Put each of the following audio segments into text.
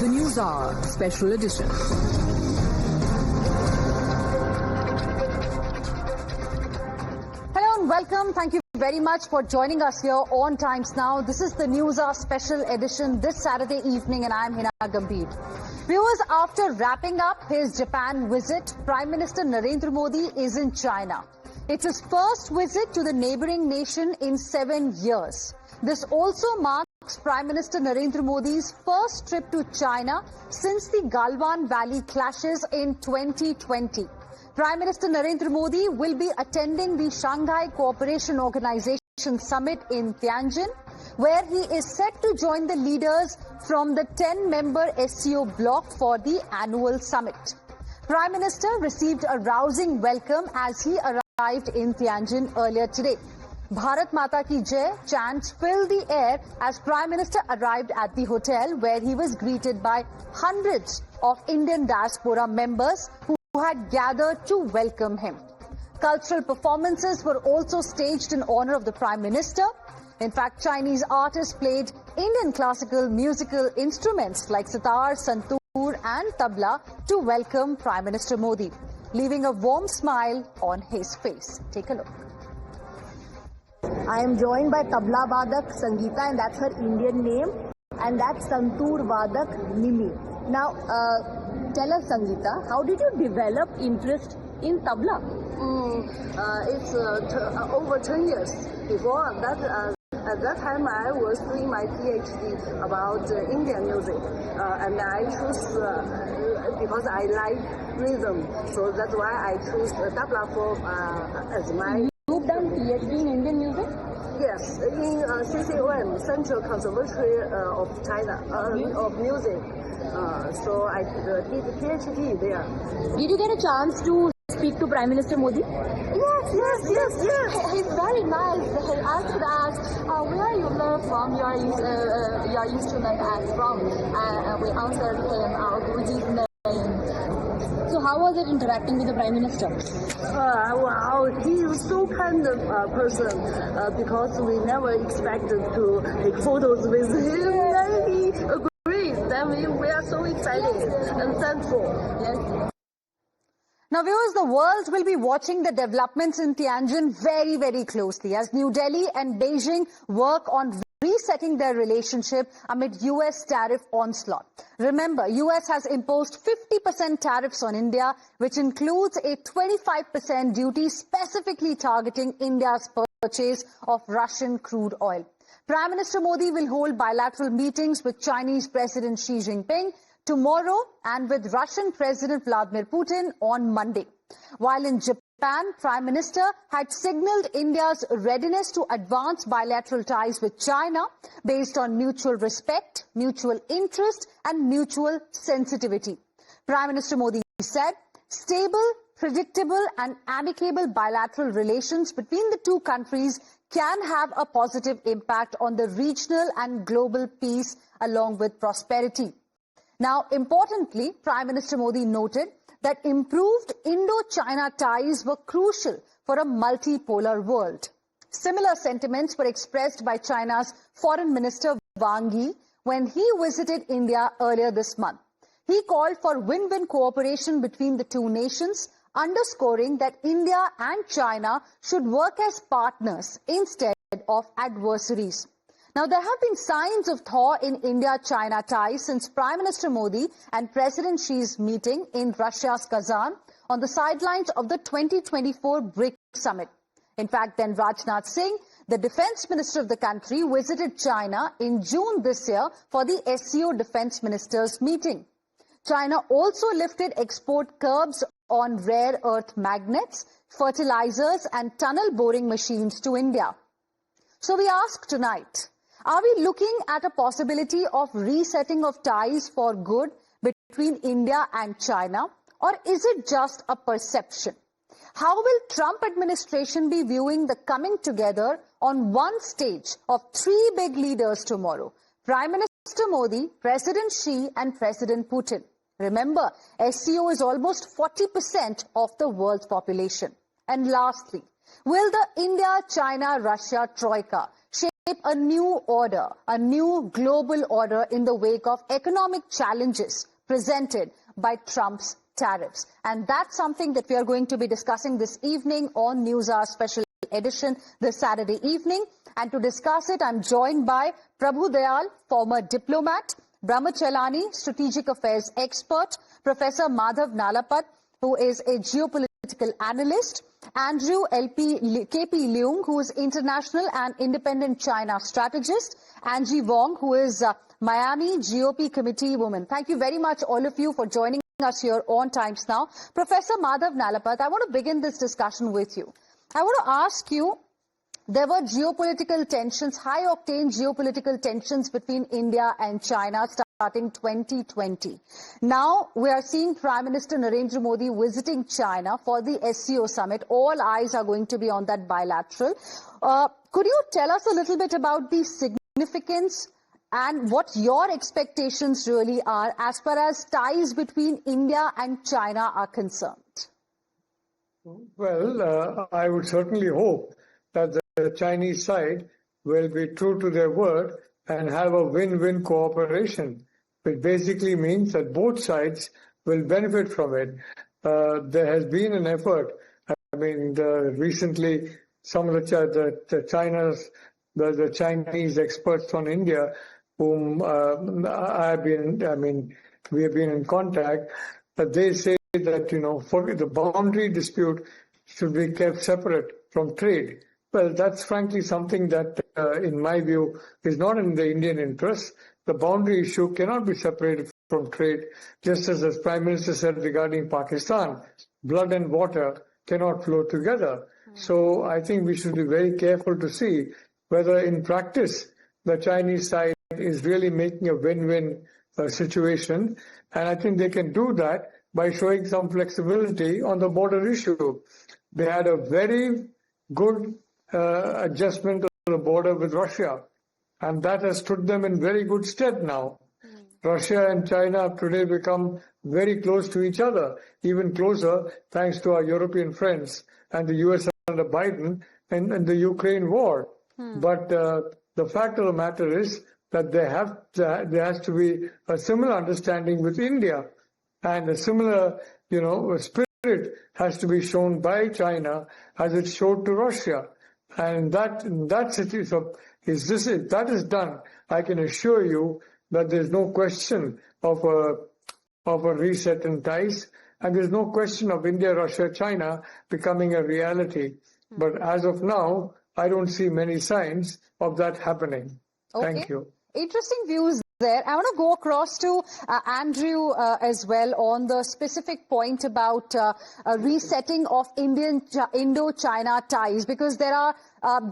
The Newshour Special Edition. Hello and welcome. Thank you very much for joining us here on Times Now. This is the Newshour Special Edition this Saturday evening, and I'm Hina Gambhir. Viewers, after wrapping up his Japan visit, Prime Minister Narendra Modi is in China. It's his first visit to the neighboring nation in 7 years. This also marks Prime Minister Narendra Modi's first trip to China since the Galwan Valley clashes in 2020. Prime Minister Narendra Modi will be attending the Shanghai Cooperation Organization Summit in Tianjin, where he is set to join the leaders from the 10-member SCO bloc for the annual summit. Prime Minister received a rousing welcome as he arrived in Tianjin earlier today. Bharat Mata Ki Jai chants filled the air as Prime Minister arrived at the hotel, where he was greeted by hundreds of Indian Diaspora members who had gathered to welcome him. Cultural performances were also staged in honor of the Prime Minister. In fact, Chinese artists played Indian classical musical instruments like sitar, santoor and tabla to welcome Prime Minister Modi, leaving a warm smile on his face. Take a look. I am joined by Tabla Vadak Sangeeta, and that's her Indian name, and that's Santoor Vadak Mimi. Now, tell us, Sangeeta, how did you develop interest in tabla? It's over 10 years. Before that, at that time, I was doing my PhD about Indian music, and I chose because I like rhythm, so that's why I chose tabla for as my. You've done PhD in Indian music? Yes, in CCOM, Central Conservatory of China, of music. So I did PhD there. Did you get a chance to speak to Prime Minister Modi? Yes. He's very nice. He asked us where you learn from your instrument and from. We answered him our Guruji's name. So how was it interacting with the Prime Minister? Wow, he is so kind of person because we never expected to take photos with him. And he agreed. Then we are so excited and thankful. Yes. Now, viewers, the world will be watching the developments in Tianjin very, very closely as New Delhi and Beijing work on resetting their relationship amid US tariff onslaught. Remember, US has imposed 50% tariffs on India, which includes a 25% duty specifically targeting India's purchase of Russian crude oil. Prime Minister Modi will hold bilateral meetings with Chinese President Xi Jinping tomorrow and with Russian President Vladimir Putin on Monday. While in Japan, Prime Minister had signaled India's readiness to advance bilateral ties with China based on mutual respect, mutual interest and mutual sensitivity. Prime Minister Modi said, stable, predictable and amicable bilateral relations between the two countries can have a positive impact on the regional and global peace along with prosperity. Now, importantly, Prime Minister Modi noted that improved Indo-China ties were crucial for a multipolar world. Similar sentiments were expressed by China's Foreign Minister Wang Yi when he visited India earlier this month. He called for win-win cooperation between the two nations, underscoring that India and China should work as partners instead of adversaries. Now, there have been signs of thaw in India-China ties since Prime Minister Modi and President Xi's meeting in Russia's Kazan on the sidelines of the 2024 BRICS Summit. In fact, then Rajnath Singh, the Defence Minister of the country, visited China in June this year for the SCO Defence Ministers meeting. China also lifted export curbs on rare earth magnets, fertilizers and tunnel boring machines to India. So we ask tonight, are we looking at a possibility of resetting of ties for good between India and China, or is it just a perception? How will Trump administration be viewing the coming together on one stage of three big leaders tomorrow? Prime Minister Modi, President Xi and President Putin. Remember, SCO is almost 40% of the world's population. And lastly, will the India-China-Russia troika shape a new order, a new global order in the wake of economic challenges presented by Trump's tariffs. And that's something that we are going to be discussing this evening on Newshour Special Edition this Saturday evening. And to discuss it, I'm joined by Prabhu Dayal, former diplomat, Brahmachalani, strategic affairs expert, Professor Madhav Nalapat, who is a geopolitical analyst, Andrew KP Leung, who is international and independent China strategist, Angie Wong, who is Miami GOP committee woman. Thank you very much, all of you, for joining us here on Times Now. Professor Madhav Nalapat, I want to begin this discussion with you. I want to ask you, there were geopolitical tensions, high-octane geopolitical tensions between India and China starting 2020. Now, we are seeing Prime Minister Narendra Modi visiting China for the SCO Summit. All eyes are going to be on that bilateral. Could you tell us a little bit about the significance and what your expectations really are as far as ties between India and China are concerned? Well, I would certainly hope that the Chinese side will be true to their word and have a win-win cooperation, which basically means that both sides will benefit from it. There has been an effort. I mean, recently, some of the Chinese experts on India, whom we have been in contact, they say that, for the boundary dispute should be kept separate from trade. Well, that's frankly something that, in my view, is not in the Indian interest. The boundary issue cannot be separated from trade, just as the Prime Minister said regarding Pakistan, blood and water cannot flow together. So I think we should be very careful to see whether in practice the Chinese side is really making a win-win situation. And I think they can do that by showing some flexibility on the border issue. They had a very good adjustment of the border with Russia, and that has stood them in very good stead now. Russia and China have today become very close to each other, even closer thanks to our European friends and the US under Biden and the Ukraine war. But the fact of the matter is that there has to be a similar understanding with India, and a similar, spirit has to be shown by China as it showed to Russia. And that situation, if that is done, I can assure you that there's no question of a reset in ties, and there's no question of India, Russia, China becoming a reality. But as of now, I don't see many signs of that happening. Okay. Thank you. Interesting views there. I want to go across to Andrew as well on the specific point about resetting of Indo-China ties, because there are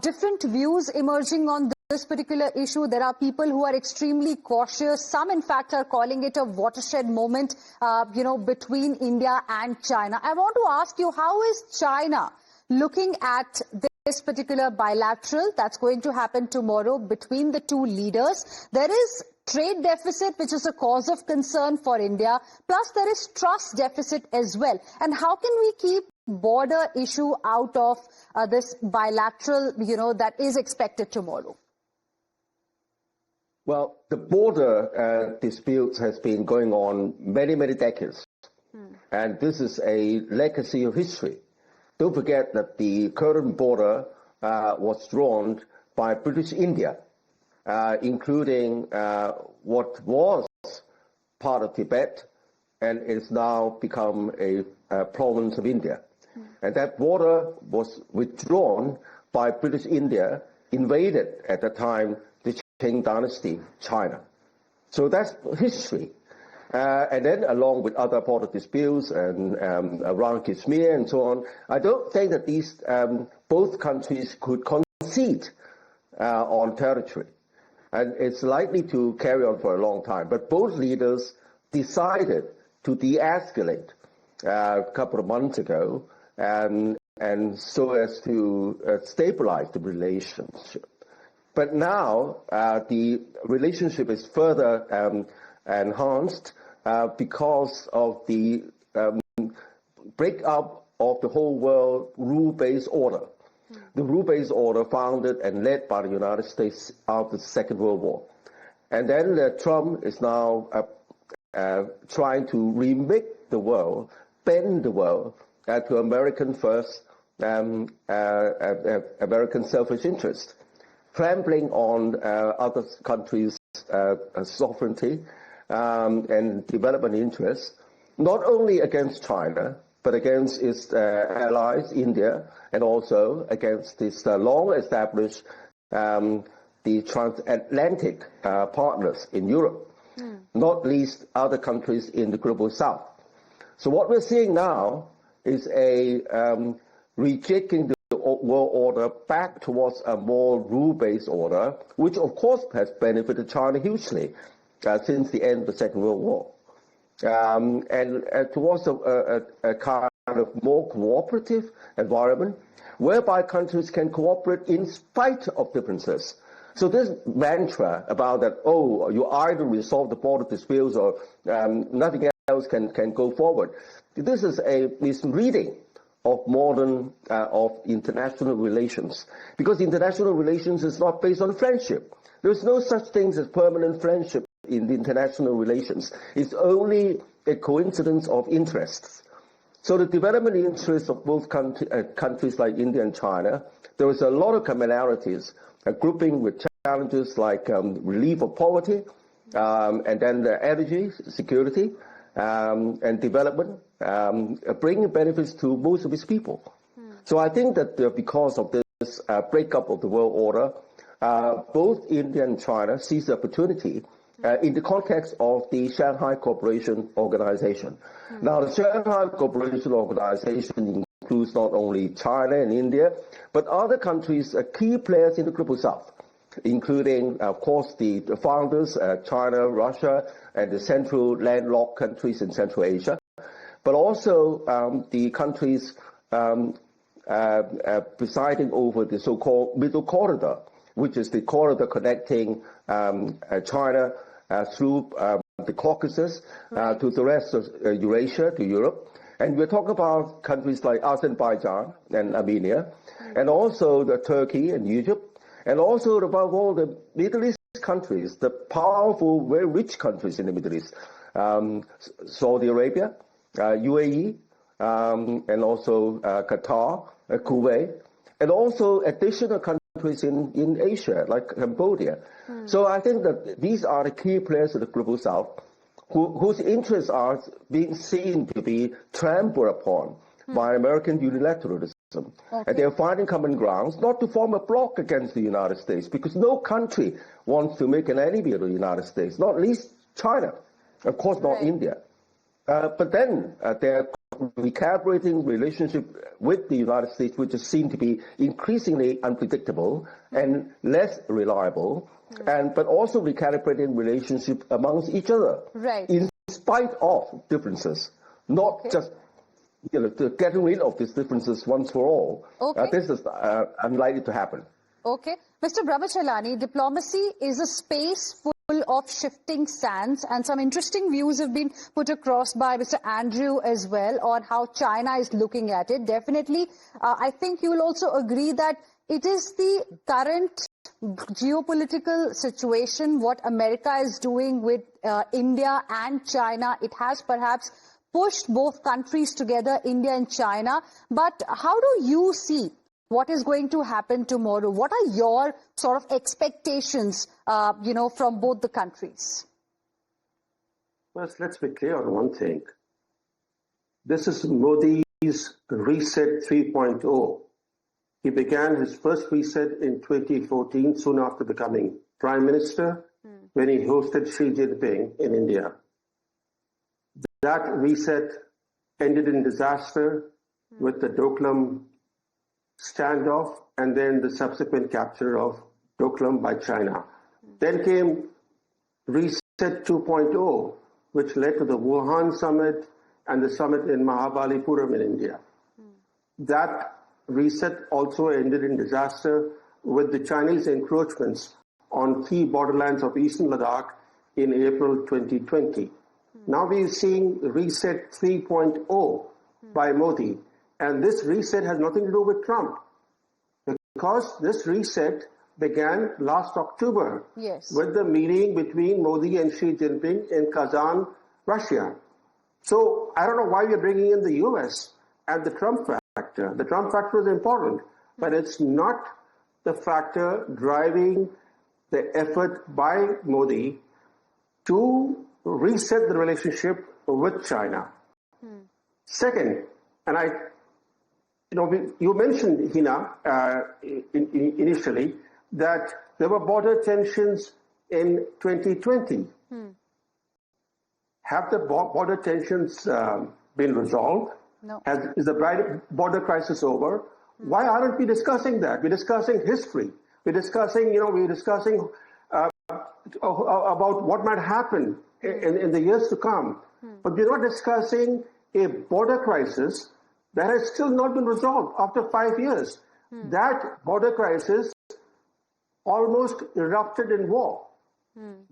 different views emerging on this particular issue. There are people who are extremely cautious. Some, in fact, are calling it a watershed moment, between India and China. I want to ask you, how is China looking at this particular bilateral that's going to happen tomorrow between the two leaders? There is trade deficit, which is a cause of concern for India, plus there is trust deficit as well. And how can we keep border issue out of this bilateral, that is expected tomorrow? Well, the border dispute has been going on many, many decades. And this is a legacy of history. Don't forget that the current border was drawn by British India, including what was part of Tibet and is now become a province of India. And that border was withdrawn by British India, invaded at the time the Qing dynasty, China. So that's history. And then along with other border disputes and around Kashmir and so on, I don't think that these both countries could concede on territory. And it's likely to carry on for a long time. But both leaders decided to de-escalate a couple of months ago, and so as to stabilize the relationship. But now the relationship is further enhanced because of the breakup of the whole world rule-based order. the rule-based order founded and led by the United States after the Second World War. And then Trump is now trying to remake the world, bend the world to American first, American selfish interest, trampling on other countries' sovereignty and development interests, not only against China, but against its allies, India, and also against its long-established the transatlantic partners in Europe, not least other countries in the global south. So what we're seeing now is a rejecting the world order back towards a more rule-based order, which of course has benefited China hugely since the end of the Second World War. And towards a kind of more cooperative environment, whereby countries can cooperate in spite of differences. So this mantra about that, oh, you either resolve the border disputes or nothing else can go forward. This is a misreading of modern, of international relations. Because international relations is not based on friendship. There's no such thing as permanent friendship in the international relations. It's only a coincidence of interests. So the development interests of both countries like India and China, there is a lot of commonalities, grouping with challenges like relief of poverty, and then the energy security, and development, bringing benefits to most of its people. So I think that because of this breakup of the world order, both India and China seize the opportunity in the context of the Shanghai Cooperation Organization. Now, the Shanghai Cooperation Organization includes not only China and India, but other countries, key players in the global south, including, of course, the founders, China, Russia, and the central landlocked countries in Central Asia, but also the countries presiding over the so-called Middle Corridor, which is the corridor connecting China through the Caucasus to the rest of Eurasia, to Europe. And we're talking about countries like Azerbaijan and Armenia, and also the Turkey and Egypt, and also above all the Middle East countries, the powerful, very rich countries in the Middle East, Saudi Arabia, UAE, and also Qatar, Kuwait, and also additional countries in Asia, like Cambodia. So I think that these are the key players of the global south, whose interests are being seen to be trampled upon by American unilateralism. Okay. And they're finding common grounds not to form a bloc against the United States, because no country wants to make an enemy of the United States, not least China, of course not India. But then they're recalibrating relationship with the United States, which just seem to be increasingly unpredictable and less reliable, but also recalibrating relationship amongst each other, in spite of differences, not just getting rid of these differences once for all. This is unlikely to happen. Okay. Mr. Brahmachalani, diplomacy is a space full of shifting sands, and some interesting views have been put across by Mr. Andrew as well on how China is looking at it. Definitely, I think you will also agree that it is the current geopolitical situation, what America is doing with India and China. It has perhaps pushed both countries together, India and China. But how do you see what is going to happen tomorrow? What are your sort of expectations, from both the countries? First, let's be clear on one thing. This is Modi's Reset 3.0. He began his first reset in 2014, soon after becoming Prime Minister, when he hosted Xi Jinping in India. That reset ended in disaster with the Doklam standoff and then the subsequent capture of Doklam by China. Then came Reset 2.0, which led to the Wuhan Summit and the summit in Mahabalipuram in India. That reset also ended in disaster with the Chinese encroachments on key borderlands of Eastern Ladakh in April 2020. Now we're seeing Reset 3.0 by Modi, and this reset has nothing to do with Trump. because this reset began last October Yes. with the meeting between Modi and Xi Jinping in Kazan, Russia. So I don't know why you're bringing in the US and the Trump factor. The Trump factor is important, but it's not the factor driving the effort by Modi to reset the relationship with China. Second, and you mentioned, Hina, initially, that there were border tensions in 2020. Have the border tensions been resolved? No. Is the border crisis over? Why aren't we discussing that? We're discussing history. We're discussing, about what might happen in the years to come. But we're not discussing a border crisis that has still not been resolved after 5 years. That border crisis almost erupted in war.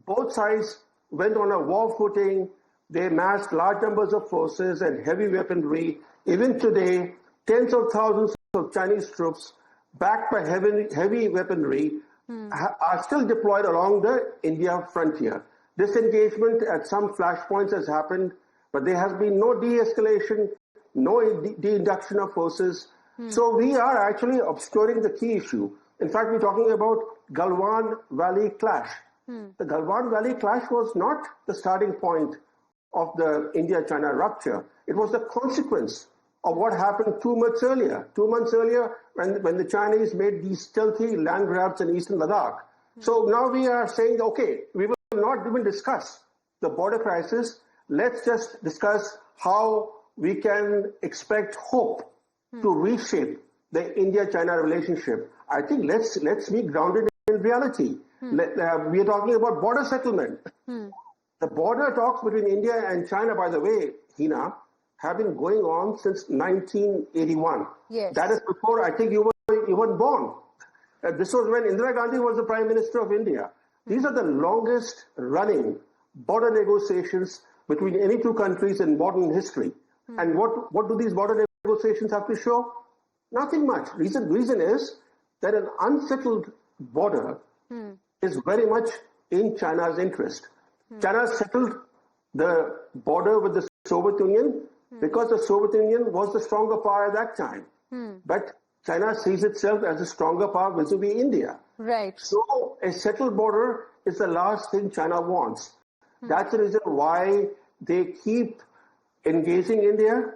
Both sides went on a war footing. They massed large numbers of forces and heavy weaponry. Even today, tens of thousands of Chinese troops, backed by heavy weaponry, are still deployed along the India frontier. Disengagement at some flashpoints has happened, but there has been no de-escalation, no de-induction of forces. So we are actually obscuring the key issue. In fact, we're talking about Galwan Valley clash. The Galwan Valley clash was not the starting point of the India-China rupture. It was the consequence of what happened 2 months earlier. 2 months earlier, when the Chinese made these stealthy land grabs in eastern Ladakh. So now we are saying, okay, we will not even discuss the border crisis. Let's just discuss how we can expect hope to reshape the India-China relationship. I think let's be grounded in reality. We are talking about border settlement. The border talks between India and China, by the way, Hina, have been going on since 1981. Yes. That is before, I think, you were born. This was when Indira Gandhi was the Prime Minister of India. These are the longest running border negotiations between any two countries in modern history. And what do these border negotiations have to show? Nothing much. Reason is that an unsettled border is very much in China's interest. China settled the border with the Soviet Union because the Soviet Union was the stronger power at that time. But China sees itself as a stronger power vis-a-vis India. Right. So a settled border is the last thing China wants. That's the reason why they keep engaging India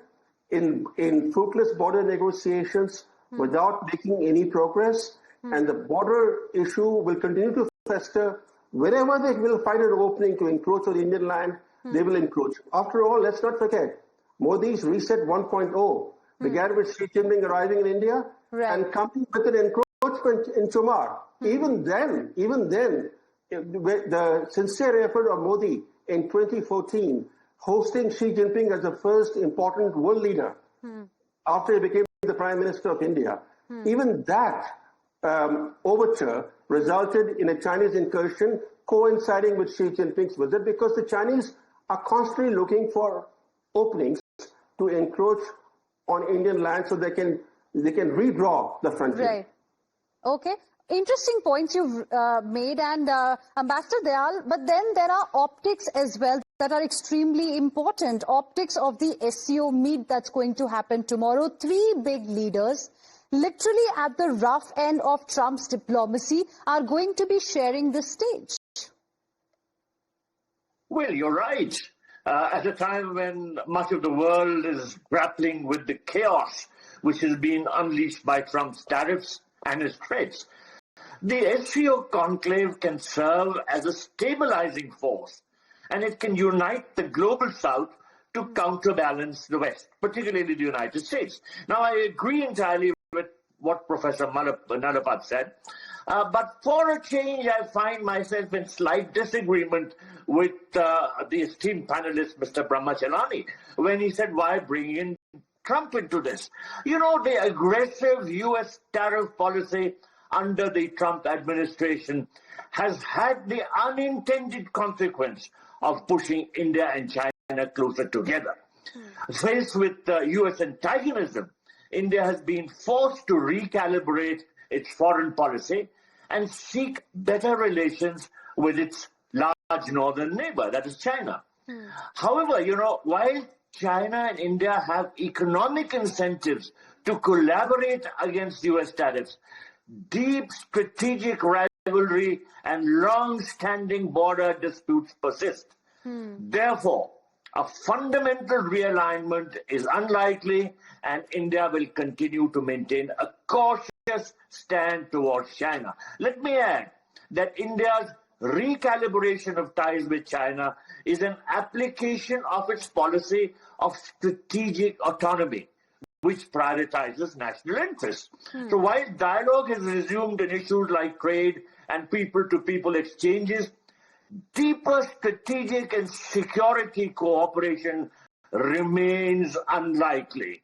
in fruitless border negotiations without making any progress. And the border issue will continue to fester. Wherever they will find an opening to encroach on Indian land, they will encroach. After all, let's not forget, Modi's Reset 1.0 began with Xi Jinping arriving in India and coming with an encroachment in Chumar. Even then, the sincere effort of Modi in 2014, hosting Xi Jinping as the first important world leader after he became the Prime Minister of India, even that overture resulted in a Chinese incursion coinciding with Xi Jinping's visit, because the Chinese are constantly looking for openings to encroach on Indian land so they can redraw the frontier. Right. Okay. Interesting points you've made, and Ambassador Dayal, but then there are optics as well that are extremely important. Optics of the SCO meet that's going to happen tomorrow. 3 big leaders, literally at the rough end of Trump's diplomacy, are going to be sharing the stage. Well, you're right. At a time when much of the world is grappling with the chaos which has been unleashed by Trump's tariffs and his threats, the SCO conclave can serve as a stabilizing force, and it can unite the global south to counterbalance the West, particularly the United States. Now, I agree entirely with what Professor Nalapat said, but for a change, I find myself in slight disagreement with the esteemed panelist, Mr. Brahmacharani, when he said, why bring in Trump into this? You know, the aggressive U.S. tariff policy under the Trump administration has had the unintended consequence of pushing India and China closer together. Faced with U.S. antagonism, India has been forced to recalibrate its foreign policy and seek better relations with its large northern neighbor, that is China. However, while China and India have economic incentives to collaborate against US tariffs, deep strategic rivalry and long-standing border disputes persist. Therefore, a fundamental realignment is unlikely, and India will continue to maintain a cautious stand towards China. Let me add that India's recalibration of ties with China is an application of its policy of strategic autonomy, which prioritizes national interests. So while dialogue has resumed in issues like trade and people-to-people exchanges, deeper strategic and security cooperation remains unlikely.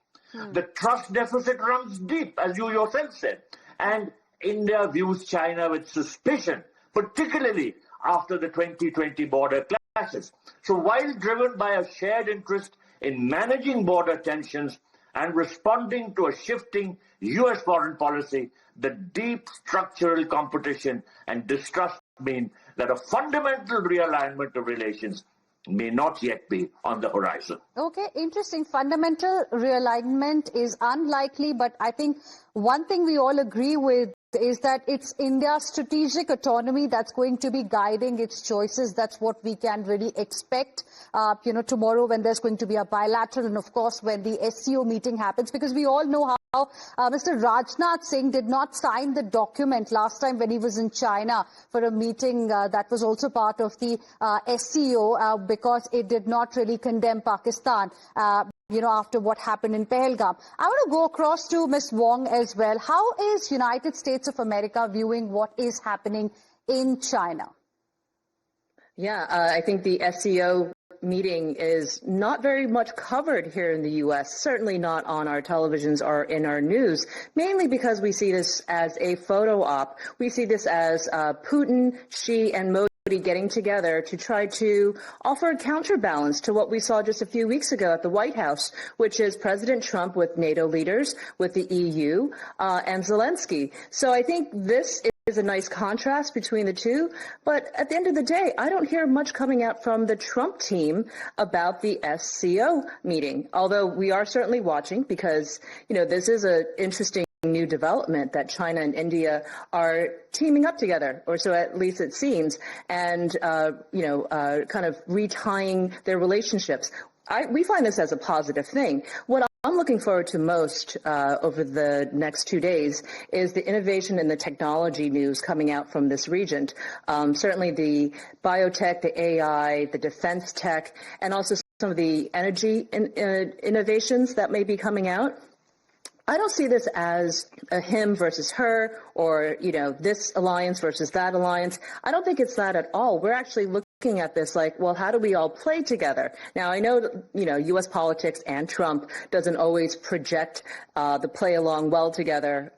The trust deficit runs deep, as you yourself said, and India views China with suspicion, particularly after the 2020 border clashes. So while driven by a shared interest in managing border tensions and responding to a shifting US foreign policy, the deep structural competition and distrust mean that a fundamental realignment of relations may not yet be on the horizon. Okay, interesting. Fundamental realignment is unlikely, but I think one thing we all agree with is that it's India's strategic autonomy that's going to be guiding its choices. That's what we can really expect, tomorrow when there's going to be a bilateral and, of course, when the SCO meeting happens, because we all know how Mr. Rajnath Singh did not sign the document last time when he was in China for a meeting that was also part of the SCO because it did not really condemn Pakistan. After what happened in Pahalgam. I want to go across to Ms. Wong as well. How is United States of America viewing what is happening in China? Yeah, I think the SCO meeting is not very much covered here in the U.S., certainly not on our televisions or in our news, mainly because we see this as a photo op. We see this as Putin, Xi, and Modi getting together to try to offer a counterbalance to what we saw just a few weeks ago at the White House, which is President Trump with NATO leaders, with the EU, and Zelensky. So I think this is a nice contrast between the two. But at the end of the day, I don't hear much coming out from the Trump team about the SCO meeting, although we are certainly watching because, this is an interesting new development that China and India are teaming up together, or so at least it seems, and, kind of retying their relationships. We find this as a positive thing. What I'm looking forward to most over the next 2 days is the innovation and the technology news coming out from this region. Certainly the biotech, the AI, the defense tech, and also some of the energy innovations that may be coming out. I don't see this as a him versus her or, this alliance versus that alliance. I don't think it's that at all. We're actually looking at this like, well, how do we all play together? Now, I know, U.S. politics and Trump doesn't always project the play along well together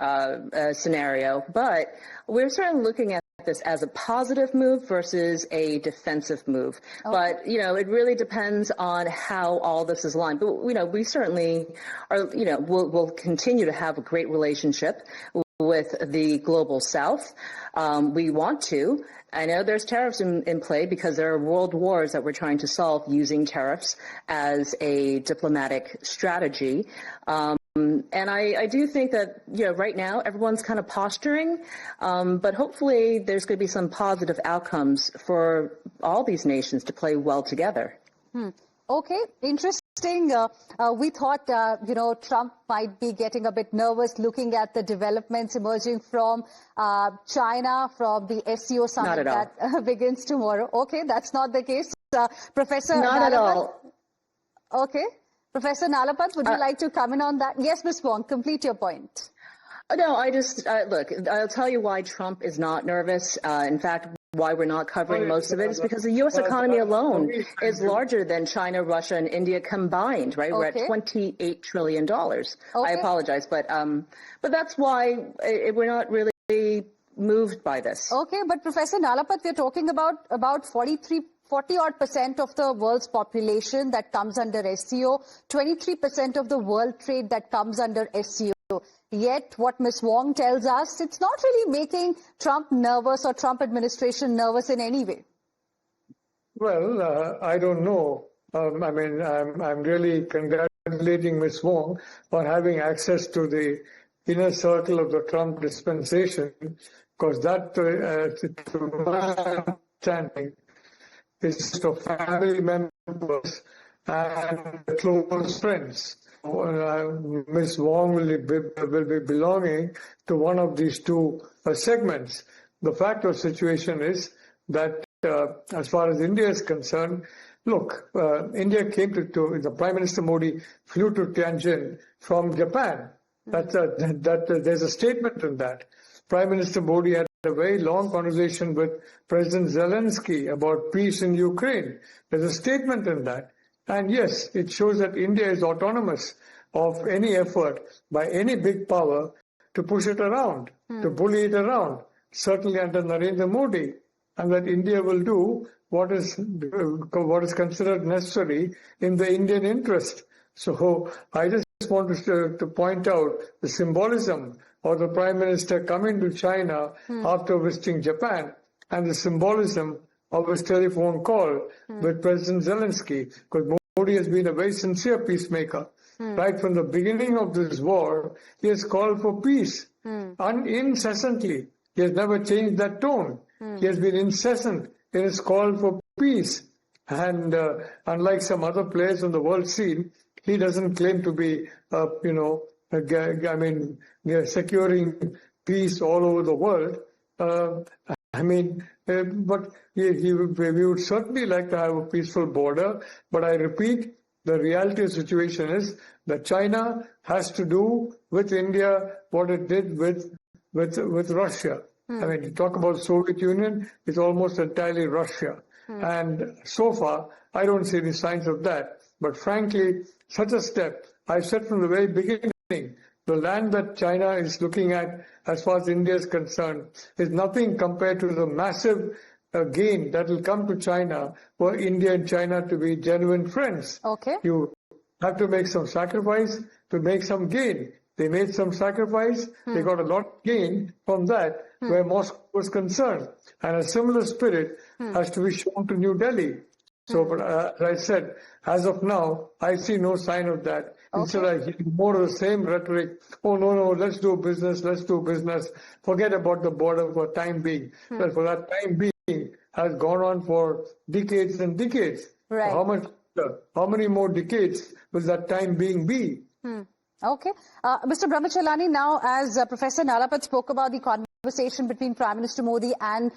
scenario, but we're certainly looking at this as a positive move versus a defensive move. Okay. But, it really depends on how all this is aligned. But, we certainly are, we'll continue to have a great relationship with the global South. We want to. I know there's tariffs in play because there are world wars that we're trying to solve using tariffs as a diplomatic strategy. And I do think that, right now everyone's kind of posturing, but hopefully there's going to be some positive outcomes for all these nations to play well together. Okay, interesting. We thought, Trump might be getting a bit nervous looking at the developments emerging from China, from the SCO Summit that begins tomorrow. Okay, that's not the case. Professor Not at all. Okay. Professor Nalapat, would you like to comment on that? Yes, Ms. Wong, complete your point. No, I just, look, I'll tell you why Trump is not nervous. In fact, why we're not covering most of it is because the U.S. economy alone is larger than China, Russia, and India combined, right? Okay. We're at $28 trillion. Okay. I apologize, but that's why we're not really moved by this. Okay, but Professor Nalapat, we're talking about 40-odd% of the world's population that comes under SCO, 23% of the world trade that comes under SCO. Yet, what Ms. Wong tells us, it's not really making Trump nervous or Trump administration nervous in any way. Well, I don't know. I mean, I'm really congratulating Ms. Wong for having access to the inner circle of the Trump dispensation, because that, to my understanding, is to family members and close friends. Ms. Wong will be belonging to one of these two segments. The fact of the situation is that as far as India is concerned, look, India came to the Prime Minister Modi flew to Tianjin from Japan. There's a statement in that. Prime Minister Modi had a very long conversation with President Zelensky about peace in Ukraine. There's a statement in that. And yes, it shows that India is autonomous of any effort by any big power to push it around, to bully it around, certainly under Narendra Modi, and that India will do what is considered necessary in the Indian interest. So I just want to point out the symbolism of the Prime Minister coming to China after visiting Japan, and the symbolism of his telephone call with President Zelensky, because Modi has been a very sincere peacemaker. Right from the beginning of this war, he has called for peace incessantly. He has never changed that tone. He has been incessant in his call for peace. And unlike some other players on the world scene, he doesn't claim to be, securing peace all over the world. But we would certainly like to have a peaceful border. But I repeat, the reality of the situation is that China has to do with India what it did with Russia. I mean, to talk about Soviet Union, it's almost entirely Russia. And so far, I don't see any signs of that. But frankly, such a step, I said from the very beginning, the land that China is looking at, as far as India is concerned, is nothing compared to the massive gain that will come to China for India and China to be genuine friends. Okay. You have to make some sacrifice to make some gain. They made some sacrifice. They got a lot of gain from that, where Moscow was concerned. And a similar spirit has to be shown to New Delhi. So, but as I said, as of now, I see no sign of that. Okay. Instead, I hear more of the same rhetoric. Oh, no, let's do business. Forget about the border for time being. But for that time being has gone on for decades and decades. Right. How many more decades will that time being be? Okay. Mr. Brahmachalani, now as Professor Nalapat spoke about the conversation between Prime Minister Modi and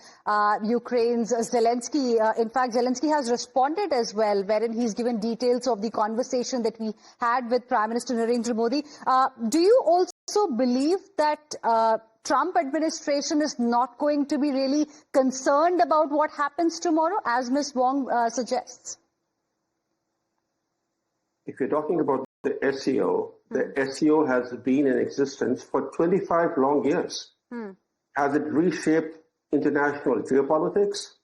Ukraine's Zelensky. In fact, Zelensky has responded as well, wherein he's given details of the conversation that we had with Prime Minister Narendra Modi. Do you also believe that Trump administration is not going to be really concerned about what happens tomorrow, as Ms. Wong suggests? If you're talking about the SCO, the SCO has been in existence for 25 long years. Has it reshaped international geopolitics?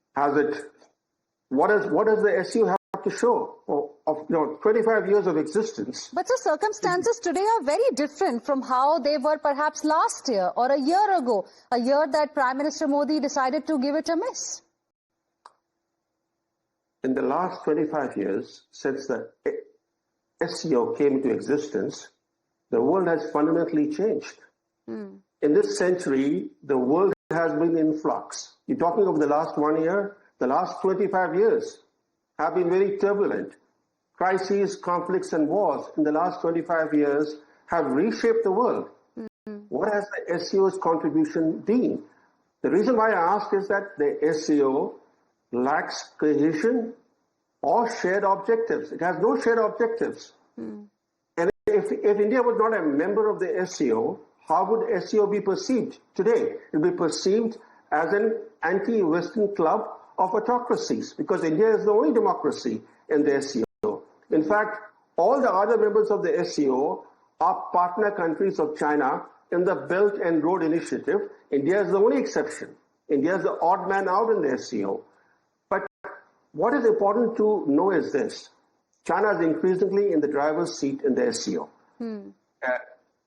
What does the SCO have to show of 25 years of existence? But the circumstances today are very different from how they were perhaps last year or a year ago, a year that Prime Minister Modi decided to give it a miss. In the last 25 years, since the SCO came into existence, the world has fundamentally changed. In this century, the world has been in flux. You're talking of the last 1 year, the last 25 years have been very turbulent. Crises, conflicts, and wars in the last 25 years have reshaped the world. What has the SCO's contribution been? The reason why I ask is that the SCO lacks cohesion or shared objectives. It has no shared objectives. And if India was not a member of the SCO, how would SCO be perceived today? It will be perceived as an anti-Western club of autocracies, because India is the only democracy in the SCO. In fact, all the other members of the SCO are partner countries of China in the Belt and Road Initiative. India is the only exception. India is the odd man out in the SCO. But what is important to know is this. China is increasingly in the driver's seat in the SCO.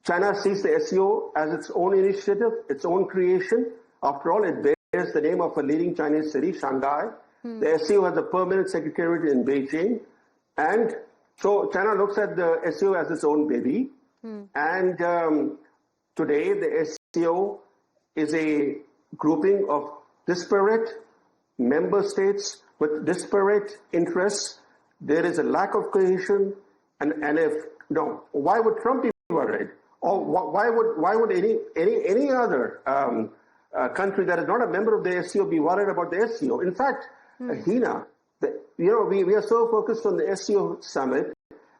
China sees the SCO as its own initiative, its own creation. After all, it bears the name of a leading Chinese city, Shanghai. The SCO has a permanent secretariat in Beijing. And so China looks at the SCO as its own baby. And today, the SCO is a grouping of disparate member states with disparate interests. There is a lack of cohesion. And if, no, why would Trump be worried? Or why would any other country that is not a member of the SCO be worried about the SCO? In fact, Hina, we are so focused on the SCO Summit.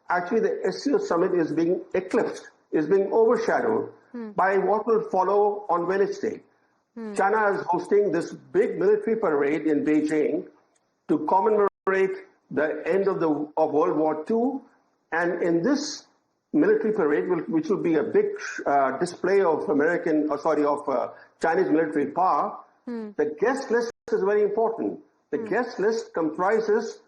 Actually, the SCO Summit is being eclipsed, is being overshadowed by what will follow on Wednesday. China is hosting this big military parade in Beijing to commemorate the end of World War II. And in this military parade, which will be a big display of Chinese military power, the guest list is very important. The guest list comprises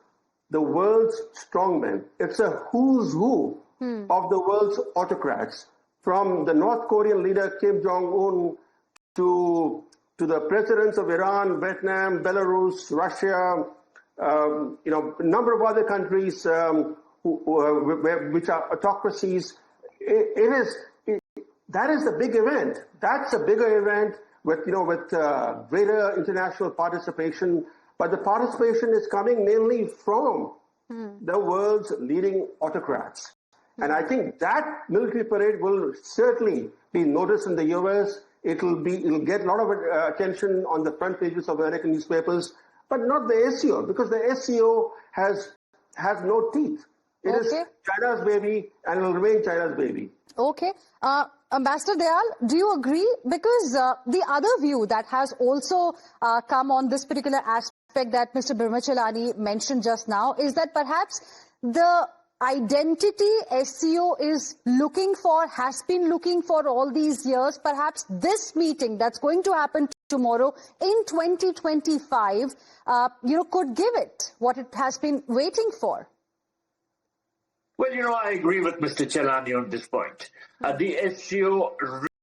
the world's strongmen. It's a who's who of the world's autocrats, from the North Korean leader Kim Jong-un to the presidents of Iran, Vietnam, Belarus, Russia, a number of other countries which are autocracies. That is the big event. That's a bigger event with greater international participation. But the participation is coming mainly from the world's leading autocrats. And I think that military parade will certainly be noticed in the US. It'll get a lot of attention on the front pages of American newspapers, but not the SCO, because the SCO has no teeth. It is China's baby, and will remain China's baby. Okay. Ambassador Dayal, do you agree? Because the other view that has also come on this particular aspect that Mr. Brahmachalani mentioned just now is that perhaps the identity SCO is looking for, has been looking for all these years, perhaps this meeting that's going to happen tomorrow in 2025, could give it what it has been waiting for. Well, I agree with Mr. Chelani on this point. The SCO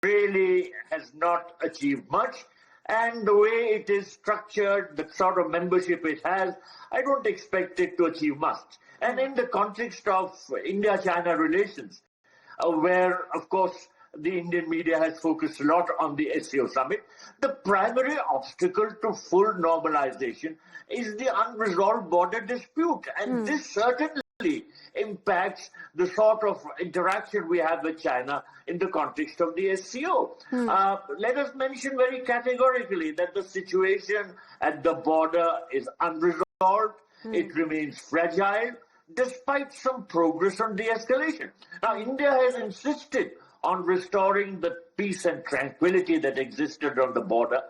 really has not achieved much, and the way it is structured, the sort of membership it has, I don't expect it to achieve much. And in the context of India-China relations, where, of course, the Indian media has focused a lot on the SCO Summit, the primary obstacle to full normalization is the unresolved border dispute. And this certainly impacts the sort of interaction we have with China in the context of the SCO. Let us mention very categorically that the situation at the border is unresolved. It remains fragile, despite some progress on de-escalation. Now, India has insisted on restoring the peace and tranquility that existed on the border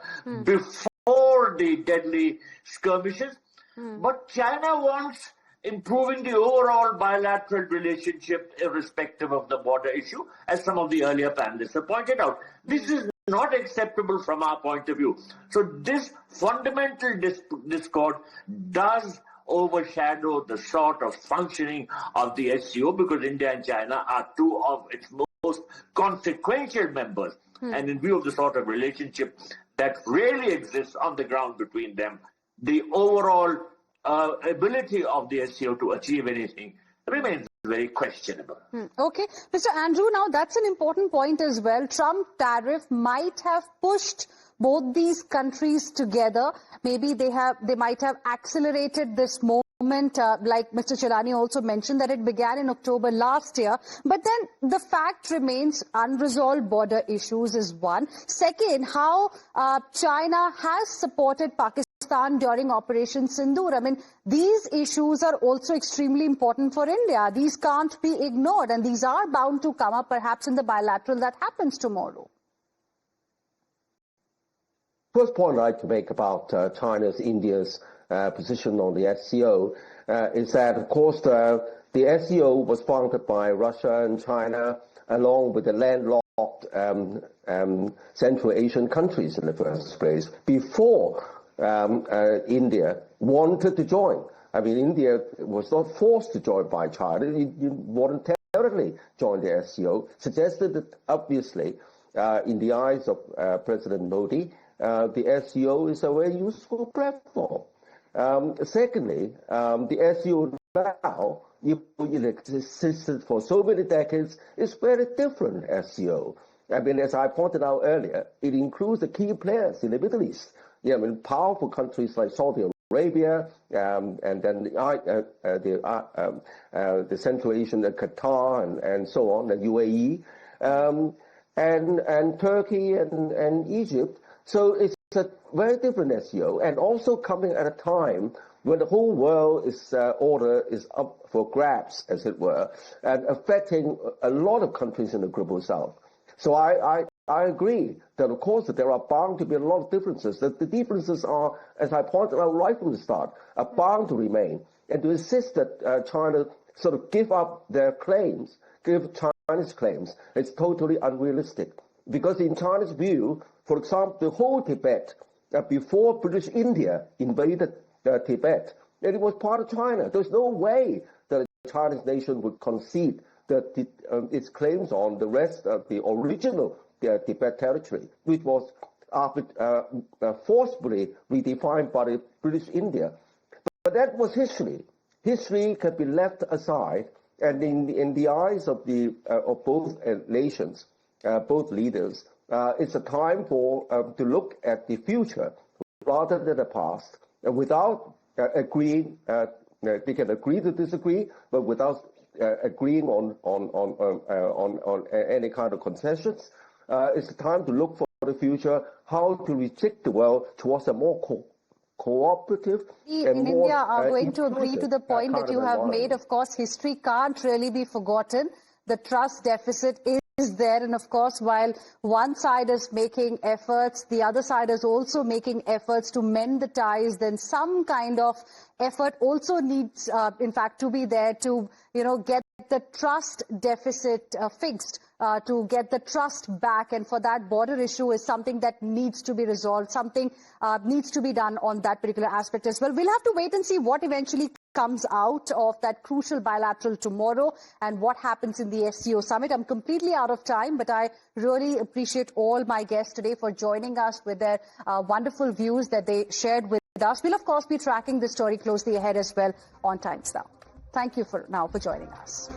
before the deadly skirmishes. But China wants improving the overall bilateral relationship irrespective of the border issue, as some of the earlier panelists have pointed out. This is not acceptable from our point of view. So this fundamental discord does overshadow the sort of functioning of the SCO, because India and China are two of its most consequential members. And in view of the sort of relationship that really exists on the ground between them, the overall ability of the SCO to achieve anything remains very questionable. Okay. Mr. Andrew, now that's an important point as well. Trump tariff might have pushed both these countries together. Maybe they might have accelerated this movement, like Mr. Chelani also mentioned, that it began in October last year. But then the fact remains, unresolved border issues is one. Second, how China has supported Pakistan during Operation Sindoor. I mean, these issues are also extremely important for India. These can't be ignored, and these are bound to come up perhaps in the bilateral that happens tomorrow. First point I'd like to make about China's, India's position on the SCO is that, of course, the SCO was founded by Russia and China, along with the landlocked Central Asian countries in the first place, before India wanted to join. I mean, India was not forced to join by China voluntarily. voluntarily join the SCO, suggested that obviously, in the eyes of President Modi, the SCO is a very useful platform. Secondly, the SCO now, it existed for so many decades, is very different SCO. I mean, as I pointed out earlier, it includes the key players in the Middle East. I mean, powerful countries like Saudi Arabia, and then the Central Asian, Qatar, and so on, the UAE, and Turkey and Egypt. So it's a very different SCO, and also coming at a time when the whole world order is up for grabs, as it were, and affecting a lot of countries in the global south. So I agree that, of course, that there are bound to be a lot of differences. That the differences are, as I pointed out right from the start, are bound to remain. And to insist that China sort of give up their claims, give China's claims, it's totally unrealistic. Because in China's view, for example, the whole Tibet, before British India invaded Tibet, and it was part of China. There's no way that the Chinese nation would concede that its claims on the rest of the original Tibet territory, which was forcibly redefined by the British India. But that was history. History can be left aside, and in the eyes of both nations, both leaders, it's a time to look at the future rather than the past, without agreeing. They can agree to disagree, but without agreeing on any kind of concessions. It's the time to look for the future, how to restrict the world towards a more cooperative. We in India are going to agree to the point that you have made. Of course, history can't really be forgotten. The trust deficit is there, and of course, while one side is making efforts, the other side is also making efforts to mend the ties, then some kind of effort also needs, in fact, to be there to, get the trust deficit fixed, to get the trust back. And for that, border issue is something that needs to be resolved. Something needs to be done on that particular aspect as well. We'll have to wait and see what eventually comes out of that crucial bilateral tomorrow and what happens in the SCO Summit. I'm completely out of time, but I really appreciate all my guests today for joining us with their wonderful views that they shared with us. We'll, of course, be tracking this story closely ahead as well on Times Now. Thank you for joining us.